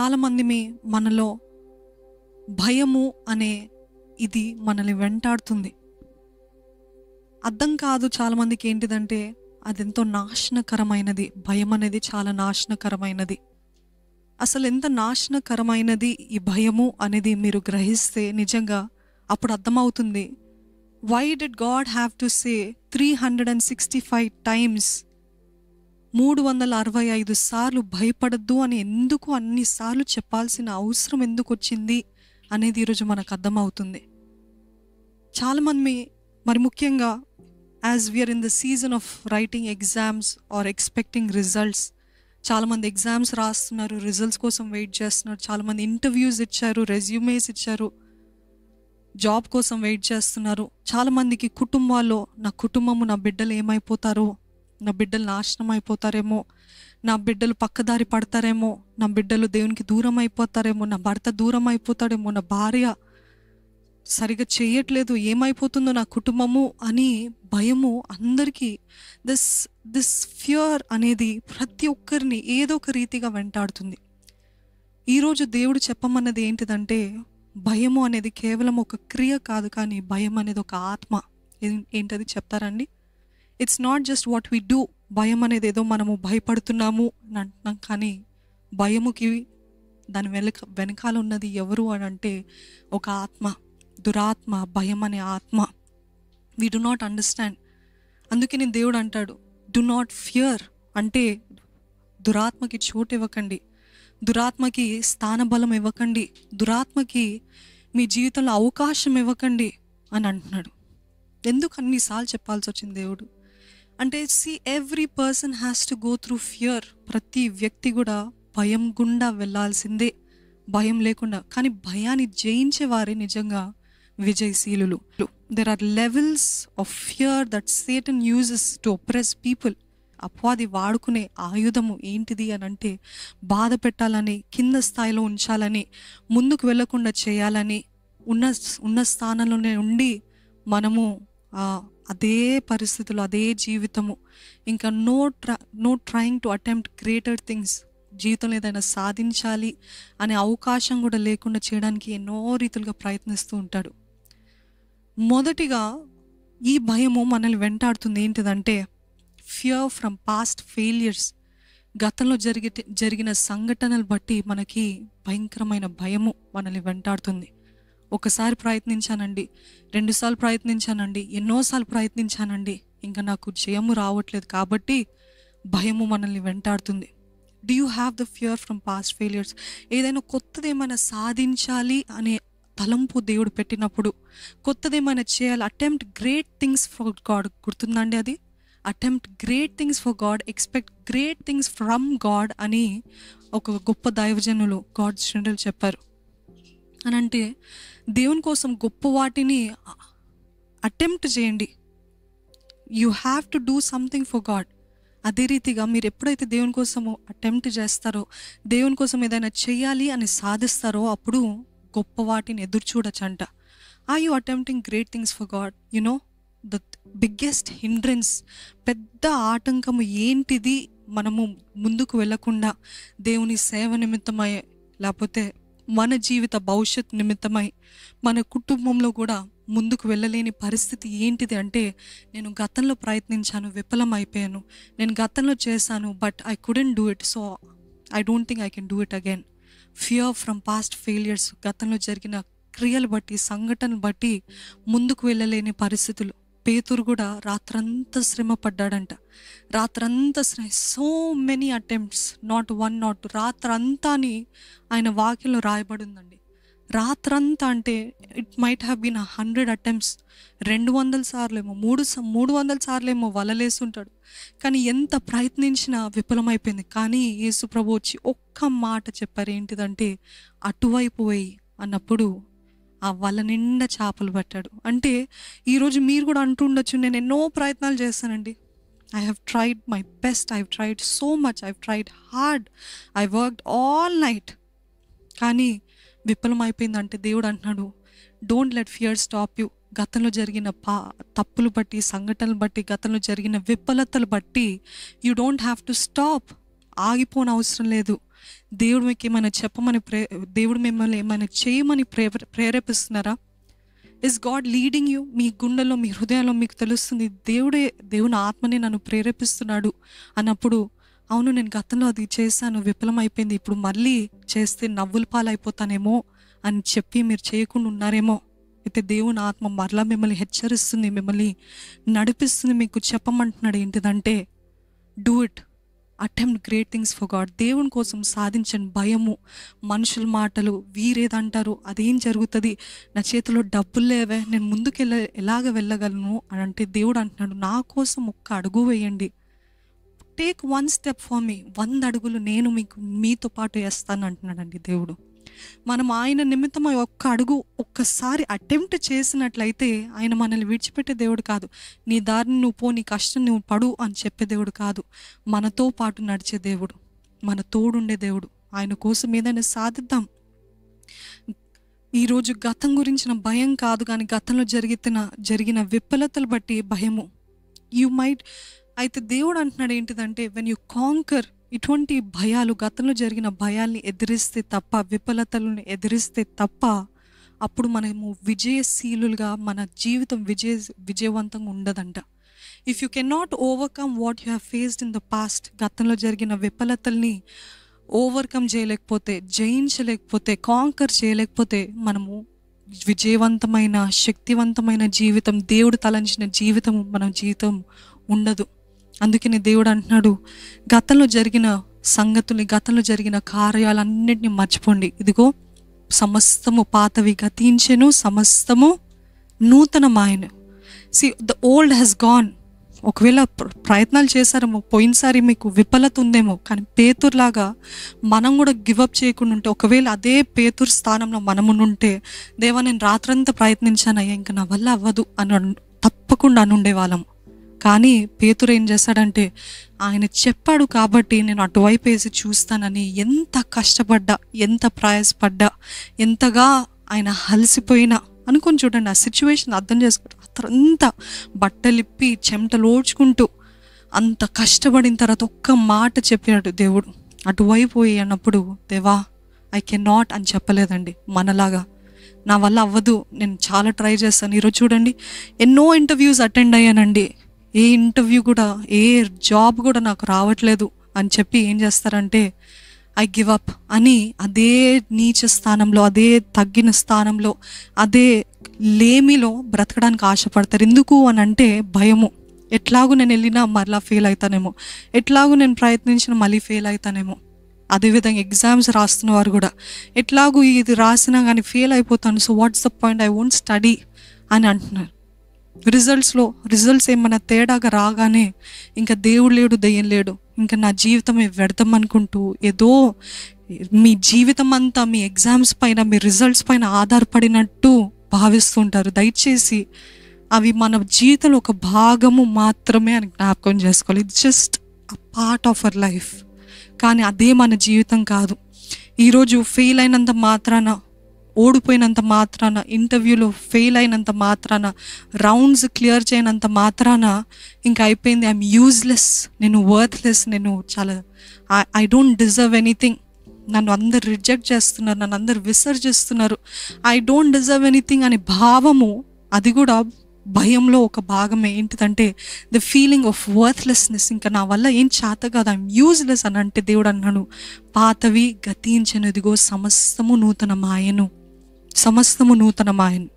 చాలామంది మనలో భయము అనే ఇది మనల్ని వెంటాడుతుంది. అర్థం కాదు చాలామందికి ఏంటిదంటే అదెంతో నాశనకరమైనది. భయం అనేది చాలా నాశనకరమైనది. అసలు ఎంత నాశనకరమైనది ఈ భయము అనేది మీరు గ్రహిస్తే నిజంగా అప్పుడు అర్థమవుతుంది. Why did God have to say 365 times 365 సార్లు భయపడద్దు అని ఎందుకు అన్నిసార్లు చెప్పాల్సిన అవసరం ఎందుకు వచ్చింది అనేది ఈరోజు మనకు అర్థమవుతుంది. చాలామంది మరి ముఖ్యంగా as we're in the season of writing exams are expecting results, చాలామంది ఎగ్జామ్స్ రాస్తున్నారు, రిజల్ట్స్ కోసం వెయిట్ చేస్తున్నారు. చాలామంది ఇంటర్వ్యూస్ ఇచ్చారు, రెజ్యూమేస్ ఇచ్చారు, జాబ్ కోసం వెయిట్ చేస్తున్నారు. చాలామందికి కుటుంబాల్లో నా కుటుంబము, నా బిడ్డలు ఏమైపోతారో, నా బిడ్డలు నాశనం అయిపోతారేమో, నా బిడ్డలు పక్కదారి పడతారేమో, నా బిడ్డలు దేవునికి దూరం అయిపోతారేమో, నా భర్త దూరం అయిపోతాడేమో, నా భార్య సరిగా చేయట్లేదు, ఏమైపోతుందో నా కుటుంబము అని భయము అందరికీ. దిస్ ఫియర్ అనేది ప్రతి ఒక్కరిని ఏదో ఒక రీతిగా వెంటాడుతుంది. ఈరోజు దేవుడు చెప్పమన్నది ఏంటిదంటే భయము అనేది కేవలం ఒక క్రియ కాదు, కానీ భయం అనేది ఒక ఆత్మ. ఏంటది చెప్తారండి? It's not just what we do. భయం అనేది ఏదో మనము భయపడుతున్నాము అని అంటున్నాం, కానీ భయముకి దాని వెనకాల ఉన్నది ఎవరు అని అంటే ఒక ఆత్మ, దురాత్మ, భయం అనే ఆత్మ. We do not understand. అందుకే నేను దేవుడు అంటాడు, డు నాట్ ఫియర్. అంటే దురాత్మకి చోటు ఇవ్వకండి, దురాత్మకి స్థానబలం ఇవ్వకండి, దురాత్మకి మీ జీవితంలో అవకాశం ఇవ్వకండి అని అంటున్నాడు. ఎందుకు అన్నిసార్లు చెప్పాల్సి వచ్చింది దేవుడు అంటే, every person has to go through fear. ప్రతి వ్యక్తి కూడా భయం గుండా వెళ్ళాల్సిందే, భయం లేకుండా. కానీ భయాన్ని జయించే వారే నిజంగా విజయశీలులు. There are levels of fear that Satan uses to oppress people. అపవాది వాడుకునే ఆయుధము ఏంటిది అని అంటే బాధ పెట్టాలని, కింద స్థాయిలో ఉంచాలని, ముందుకు వెళ్లకుండా చేయాలని, ఉన్న స్థానంలోనే ఉండి మనము అదే పరిస్థితులు, అదే జీవితము, ఇంకా no trying to attempt greater things. జీవితంలో ఏదైనా సాధించాలి అనే అవకాశం కూడా లేకుండా చేయడానికి ఎన్నో రీతులుగా ప్రయత్నిస్తూ ఉంటాడు. మొదటిగా ఈ భయము మనల్ని వెంటాడుతుంది ఏంటిదంటే ఫియర్ ఫ్రమ్ పాస్ట్ ఫెయిలియర్స్. గతంలో జరిగిన సంఘటనలు బట్టి మనకి భయంకరమైన భయము మనల్ని వెంటాడుతుంది. ఒకసారి ప్రయత్నించానండి, 2 సార్లు ప్రయత్నించానండి, ఎన్నోసార్లు ప్రయత్నించానండి, ఇంకా నాకు జయము రావట్లేదు కాబట్టి భయము మనల్ని వెంటాడుతుంది. Do you have the fear from past failures? ఏదైనా కొత్తది ఏమైనా సాధించాలి అనే తలంపు దేవుడు పెట్టినప్పుడు, కొత్తది ఏమైనా చేయాలి, attempt great things for God. గుర్తుందండి అది? Attempt great things for God, expect great things from God అని ఒక గొప్ప దైవజనులు, గాడ్ స్టూడెంట్లు చెప్పారు. అని అంటే దేవుని కోసం గొప్ప వాటిని అటెంప్ట్ చేయండి. You have to do something for God. అదే రీతిగా మీరు ఎప్పుడైతే దేవుని కోసము అటెంప్ట్ చేస్తారో, దేవుని కోసం ఏదైనా చేయాలి అని సాధిస్తారో, అప్పుడు గొప్ప వాటిని ఎదురు చూడొచ్చంట. Are you attempting great things for God? You know the biggest hindrance, పెద్ద ఆటంకము ఏంటిది మనము ముందుకు వెళ్ళకుండా దేవుని సేవ నిమిత్తమై, లేకపోతే మన జీవిత భవిష్యత్ నిమిత్తమై, మన కుటుంబంలో కూడా ముందుకు వెళ్ళలేని పరిస్థితి ఏంటిది అంటే, నేను గతంలో ప్రయత్నించాను, విఫలం అయిపోయాను, నేను గతంలో చేశాను, but I couldn't do it, so I don't think I can do it again. Fear from past failures, గతంలో జరిగిన క్రియలు బట్టి, సంఘటనలు బట్టి ముందుకు వెళ్ళలేని పరిస్థితులు. పేతురు కూడా రాత్రంతా శ్రమ పడ్డాడంట. రాత్రంతా so many attempts, not 1 not 2, రాత్రంతా అని ఆయన వాక్యంలో రాయబడిందండి. రాత్రంతా అంటే it might have been 100 attempts. 200 సార్లేమో, 300 సార్లేమో వలలేసి ఉంటాడు. కానీ ఎంత ప్రయత్నించినా విఫలమైపోయింది. కానీ యేసు ప్రభు వచ్చి ఒక్క మాట చెప్పారు, ఏంటిదంటే అటువైపు పోయి అన్నప్పుడు ఆ వల నిండా చేపలు పట్టాడు. అంటే ఈరోజు మీరు కూడా అంటూ ఉండొచ్చు, నేను ఎన్నో ప్రయత్నాలు చేస్తానండి, I have tried my best, I have tried so much, I have tried hard, I worked all night, కానీ విఫలం అయిపోయిందంటే దేవుడు అంటున్నాడు, don't let fear stop you. గతంలో జరిగిన తప్పులు బట్టి, సంఘటనలు బట్టి, గతంలో జరిగిన విఫలతలు బట్టి you don't have to stop. ఆగిపోని అవసరం లేదు. దేవుడు మీకు ఏమైనా చెప్పమని దేవుడు మిమ్మల్ని ఏమైనా చేయమని ప్రేరేపిస్తున్నారా? Is God leading you? మీ గుండెలో, మీ హృదయంలో మీకు తెలుస్తుంది దేవుని ఆత్మని నన్ను ప్రేరేపిస్తున్నాడు అన్నప్పుడు, అవును నేను గతంలో అది చేశాను, విఫలమైపోయింది, ఇప్పుడు మళ్ళీ చేస్తే నవ్వుల పాలైపోతానేమో అని చెప్పి మీరు చేయకుండా ఉన్నారేమో. అయితే దేవుని ఆత్మ మరలా మిమ్మల్ని హెచ్చరిస్తుంది, మిమ్మల్ని నడిపిస్తుంది, మీకు చెప్పమంటున్నాడు ఏంటిదంటే, do it, attempt great things for God. దేవుని కోసం సాధించండి. భయము, మనుషుల మాటలు, వీరేదంటారు, అదేం జరుగుతుంది, నా చేతిలో డబ్బులు లేవే, నేను ముందుకు ఎలాగ వెళ్ళగలను అని అంటే దేవుడు అంటున్నాడు, నా కోసం ఒక్క అడుగు వేయండి. Take 1 step for me. 100 అడుగులు నేను మీతో పాటు వేస్తాను అంటున్నాడండి దేవుడు. మనం ఆయన నిమిత్తం ఒక్క అడుగు ఒక్కసారి అటెంప్ట్ చేసినట్లయితే ఆయన మనల్ని విడిచిపెట్టే దేవుడు కాదు. నీ దారిని నువ్వు పో, నీ కష్టం నువ్వు పడు అని చెప్పే దేవుడు కాదు. మనతో పాటు నడిచే దేవుడు, మన తోడుండే దేవుడు. ఆయన కోసం ఏదైనా సాధిద్దాం. ఈరోజు గతం గురించిన భయం కాదు, కానీ గతంలో జరిగిన విఫలతలు బట్టి భయము. అయితే దేవుడు అంటున్నాడు ఏంటిదంటే, వెన్ యూ కాంకర్, ఇటువంటి భయాలు, గతంలో జరిగిన భయాల్ని ఎదిరిస్తే తప్ప, విఫలతలను ఎదిరిస్తే తప్ప, అప్పుడు మనము విజయశీలులుగా, మన జీవితం విజయవంతంగా ఉండదంట. If you can not overcome what you have faced in the past, గతంలో జరిగిన విఫలతల్ని ఓవర్కమ్ చేయలేకపోతే, జయించలేకపోతే, కాంకర్ చేయలేకపోతే, మనము విజయవంతమైన, శక్తివంతమైన జీవితం, దేవుడు తలంచిన జీవితం మన జీవితం ఉండదు. అందుకని దేవుడు అంటున్నాడు, గతంలో జరిగిన సంగతుల్ని, గతంలో జరిగిన కార్యాలన్నింటినీ మర్చిపోండి. ఇదిగో సమస్తము పాతవి గతించెను, సమస్తము నూతనమాయెను. The old has gone. ఒకవేళ ప్రయత్నాలు చేశారేమో, పోయినసారి మీకు విఫలత ఉందేమో, కానీ పేతురులాగా మనం కూడా గివప్ చేయకుండా ఉంటే, ఒకవేళ అదే పేతురు స్థానంలో మనము ఉంటే, దేవా నేను రాత్రంతా ప్రయత్నించానయ్యా, ఇంకా నా వల్ల అవ్వదు అని తప్పకుండా అనుండే వాళ్ళం. కానీ పేతురు ఏం చేశాడంటే, ఆయన చెప్పాడు కాబట్టి నేను అటువైపు వేసి చూస్తానని ఎంత కష్టపడ్డా, ఎంత ప్రయాసపడ్డా, ఎంతగా ఆయన అలసిపోయినా అనుకుని చూడండి. ఆ సిచ్యువేషన్ అర్థం చేసుకుంటూ అంతా బట్టలిప్పి చెమటలు ఓడ్చుకుంటూ అంత కష్టపడిన తర్వాత ఒక్క మాట చెప్పాడు దేవుడు. అటువైపు పోయి అన్నప్పుడు, దేవా ఐ కెన్ నాట్ అని చెప్పలేదండి. మనలాగా నా వల్ల అవ్వదు, నేను చాలా ట్రై చేస్తాను. ఈరోజు చూడండి, ఎన్నో ఇంటర్వ్యూస్ అటెండ్ అయ్యానండి, ఏ ఇంటర్వ్యూ కూడా, ఏ జాబ్ కూడా నాకు రావట్లేదు అని చెప్పి ఏం చేస్తారంటే, ఐ గివ్ అప్ అని అదే నీచ స్థానంలో, అదే తగ్గిన స్థానంలో, అదే లేమిలో బ్రతకడానికి ఆశపడతారు. ఎందుకు అని అంటే భయము. ఎట్లాగూ నేను వెళ్ళినా మరలా ఫెయిల్ అవుతానేమో, ఎట్లాగూ నేను ప్రయత్నించిన మళ్ళీ ఫెయిల్ అవుతానేమో. అదేవిధంగా ఎగ్జామ్స్ రాస్తున్న వారు కూడా, ఎట్లాగూ ఇది రాసినా కానీ ఫెయిల్ అయిపోతాను, so what's the point, I won't study అని అంటున్నారు. రిజల్ట్స్ ఏమన్నా తేడాగా రాగానే ఇంకా దేవుడు లేడు, దయ్యం లేడు, ఇంకా నా జీవితమే వ్యర్థం అనుకుంటూ, ఏదో మీ జీవితం అంతా మీ ఎగ్జామ్స్ పైన, మీ రిజల్ట్స్ పైన ఆధారపడినట్టు భావిస్తుంటారు. దయచేసి అవి మన జీవితంలో ఒక భాగము మాత్రమే అని జ్ఞాపకం చేసుకోవాలి. It's just a part of our life, కానీ అదే మన జీవితం కాదు. ఈరోజు ఫెయిల్ అయినంత మాత్రాన, ఓడిపోయినంత మాత్రాన, ఇంటర్వ్యూలో ఫెయిల్ అయినంత మాత్రాన, రౌండ్స్ క్లియర్ చేయనంత మాత్రాన ఇంకా అయిపోయింది, ఐఎమ్ యూజ్లెస్, నేను వర్త్లెస్, నేను చాలా ఐ డోంట్ డిజర్వ్ ఎనీథింగ్, నన్ను అందరు రిజెక్ట్ చేస్తున్నారు, నన్ను అందరు విసర్జిస్తున్నారు, ఐ డోంట్ డిజర్వ్ ఎనీథింగ్ అనే భావము, అది కూడా భయంలో ఒక భాగమే. ఏంటిదంటే ద ఫీలింగ్ ఆఫ్ వర్త్లెస్నెస్, ఇంకా నా వల్ల ఏం చేత కాదు, ఐఎమ్ యూజ్లెస్ అని అంటే దేవుడు అన్నాడు, పాతవి గతించెను, ఇదిగో సమస్తము నూతనమాయెను, సమస్తము నూతనమాయెను.